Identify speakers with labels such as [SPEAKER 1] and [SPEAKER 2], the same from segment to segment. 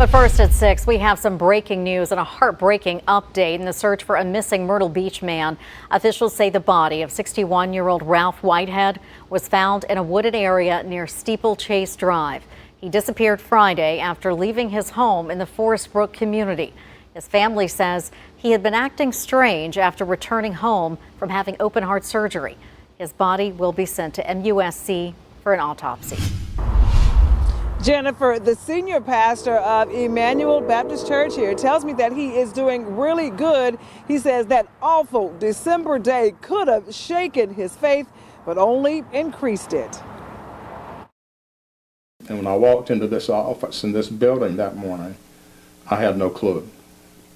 [SPEAKER 1] But first at 6, we have some breaking news and a heartbreaking update in the search for a missing Myrtle Beach man. Officials say the body of 61-year-old Ralph Whitehead was found in a wooded area near Steeple Chase Drive. He disappeared Friday after leaving his home in the Forest Brook community. His family says he had been acting strange after returning home from having open heart surgery. His body will be sent to MUSC for an autopsy.
[SPEAKER 2] Jennifer, the senior pastor of Emmanuel Baptist Church here, tells me that he is doing really good. He says that awful December day could have shaken his faith, but only increased it.
[SPEAKER 3] And when I walked into this office in this building that morning, I had no clue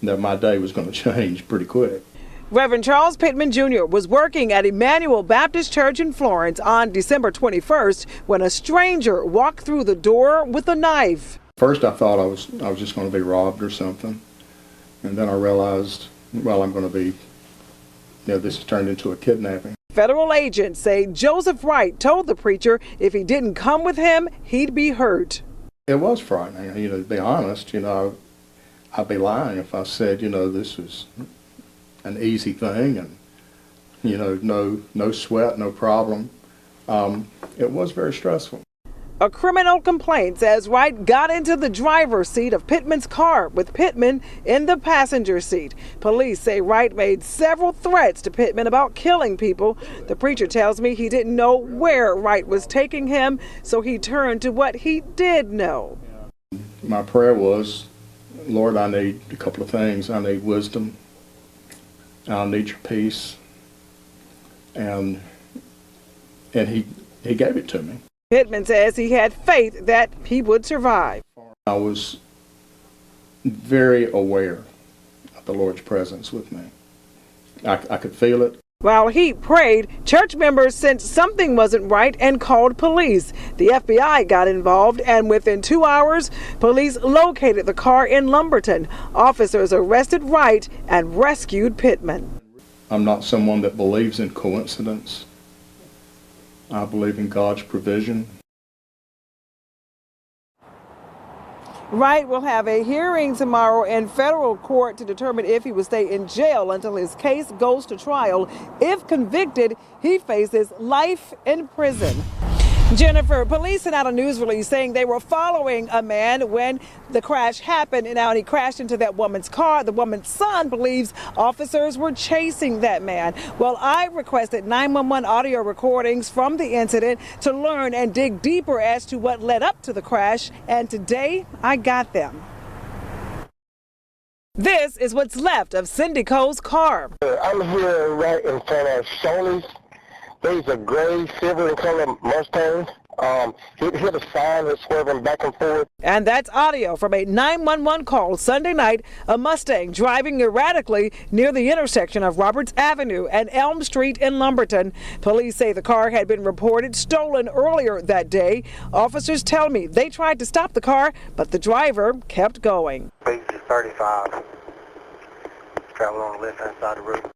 [SPEAKER 3] that my day was going to change pretty quick.
[SPEAKER 2] Reverend Charles Pittman Jr. was working at Emmanuel Baptist Church in Florence on December 21st when a stranger walked through the door with a knife.
[SPEAKER 3] First I thought I was just going to be robbed or something, and then I realized, well, I'm going to be, this has turned into a kidnapping.
[SPEAKER 2] Federal agents say Joseph Wright told the preacher if he didn't come with him, he'd be hurt. It
[SPEAKER 3] was frightening, to be honest. I'd be lying if I said, this was an easy thing and, no sweat, no problem. It was very stressful. A criminal complaint says Wright got into the driver's seat of Pittman's car with Pittman in the passenger seat. Police say Wright made several threats to Pittman about killing people. The preacher tells me he didn't know where Wright was taking him, so he turned to what he did know. My prayer was, Lord, I need a couple of things. I need wisdom. I need your peace. And he gave it to me. Pittman says he had faith that he would survive. I was very aware of the Lord's presence with me. I could feel it. While he prayed, church members sensed something wasn't right and called police. The FBI got involved, and within 2 hours, police located the car in Lumberton. Officers arrested Wright and rescued Pittman. I'm not someone that believes in coincidence. I believe in God's provision. Wright will have a hearing tomorrow in federal court to determine if he will stay in jail until his case goes to trial. If convicted, he faces life in prison. Jennifer, police sent out a news release saying they were following a man when the crash happened, and he crashed into that woman's car. The woman's son believes officers were chasing that man. Well, I requested 911 audio recordings from the incident to learn and dig deeper as to what led up to the crash, and today I got them. This is what's left of Cindy Cole's car.
[SPEAKER 4] I'm here right in front of Shoney's. There's a gray, silver in color Mustang. Hit a sign that's swerving back and forth.
[SPEAKER 2] And that's audio from a 911 call Sunday night, a Mustang driving erratically near the intersection of Roberts Avenue and Elm Street in Lumberton. Police say the car had been reported stolen earlier that day. Officers tell me they tried to stop the car, but the driver kept going.
[SPEAKER 4] Speed is 35. Traveling on the left-hand side of the road.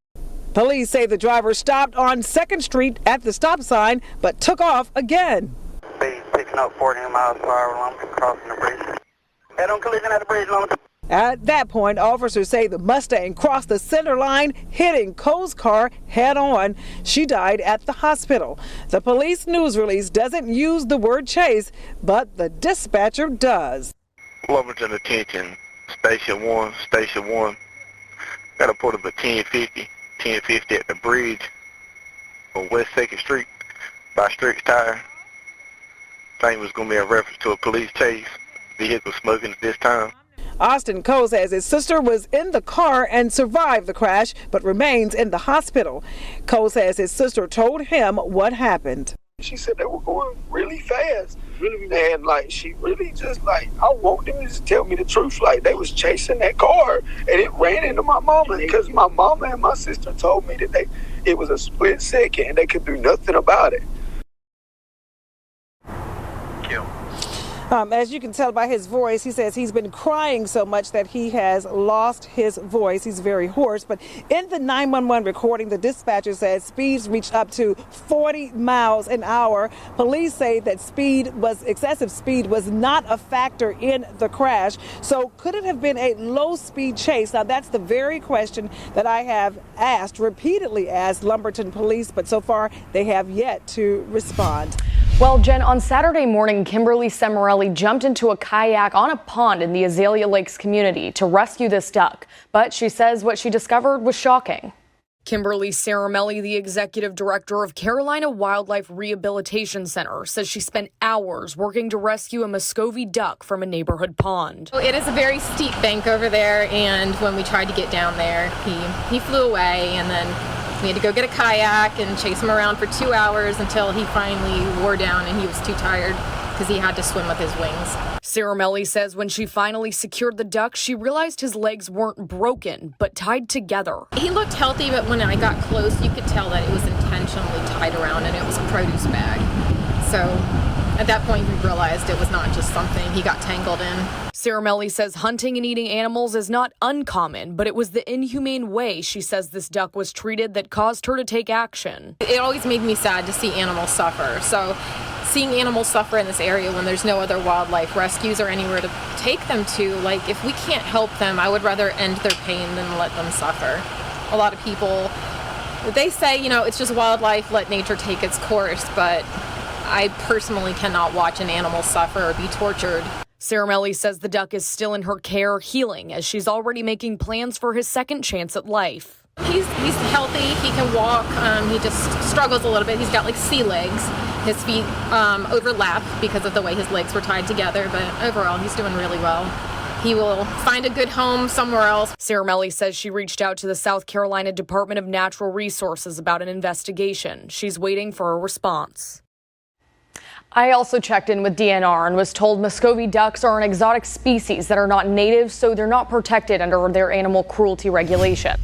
[SPEAKER 2] Police say the driver stopped on 2nd Street at the stop sign, but took off again.
[SPEAKER 4] Speed picking up 14 miles per hour, Lumberton, crossing the bridge. Head on collision at the bridge, Lumberton.
[SPEAKER 2] At that point, officers say the Mustang crossed the center line, hitting Cole's car head on. She died at the hospital. The police news release doesn't use the word chase, but the dispatcher does.
[SPEAKER 4] Lumberton, attention. Station 1. Got a port of a 1050 at the bridge on West 2nd Street by Strick's Tire. Thing was going to be a reference to a police chase. Vehicle smoking at this time.
[SPEAKER 2] Austin Cole says his sister was in the car and survived the crash, but remains in the hospital. Cole says his sister told him what happened.
[SPEAKER 5] She said they were going really fast. And she really just I want them to just tell me the truth. They was chasing that car and it ran into my mama, because my mama and my sister told me that it was a split second and they could do nothing about it.
[SPEAKER 2] As you can tell by his voice, he says he's been crying so much that he has lost his voice. He's very hoarse. But in the 911 recording, the dispatcher says speeds reached up to 40 miles an hour. Police say that excessive speed was not a factor in the crash. So could it have been a low-speed chase? Now, that's the very question that I have repeatedly asked Lumberton police, but so far they have yet to respond.
[SPEAKER 6] Well, Jen, on Saturday morning, Kimberly Semarelli jumped into a kayak on a pond in the Azalea Lakes community to rescue this duck. But she says what she discovered was shocking. Kimberly Semarelli, the executive director of Carolina Wildlife Rehabilitation Center, says she spent hours working to rescue a Muscovy duck from a neighborhood pond.
[SPEAKER 7] It is a very steep bank over there, and when we tried to get down there, he flew away, and then we had to go get a kayak and chase him around for 2 hours until he finally wore down and he was too tired because he had to swim with his wings.
[SPEAKER 6] Semarelli says when she finally secured the duck, she realized his legs weren't broken, but tied together.
[SPEAKER 7] He looked healthy, but when I got close, you could tell that it was intentionally tied around and it was a produce bag. So at that point, we realized it was not just something he got tangled in.
[SPEAKER 6] Semarelli says hunting and eating animals is not uncommon, but it was the inhumane way she says this duck was treated that caused her to take action.
[SPEAKER 7] It always made me sad to see animals suffer. So seeing animals suffer in this area when there's no other wildlife rescues or anywhere to take them to, like, if we can't help them, I would rather end their pain than let them suffer. A lot of people, they say, you know, it's just wildlife, let nature take its course, but I personally cannot watch an animal suffer or be tortured.
[SPEAKER 6] Semarelli says the duck is still in her care, healing, as she's already making plans for his second chance at life.
[SPEAKER 7] He's healthy, he can walk, he just struggles a little bit. He's got like sea legs. His feet overlap because of the way his legs were tied together, but overall he's doing really well. He will find a good home somewhere else.
[SPEAKER 6] Semarelli says she reached out to the South Carolina Department of Natural Resources about an investigation. She's waiting for a response. I also checked in with DNR and was told Muscovy ducks are an exotic species that are not native, so they're not protected under their animal cruelty regulation.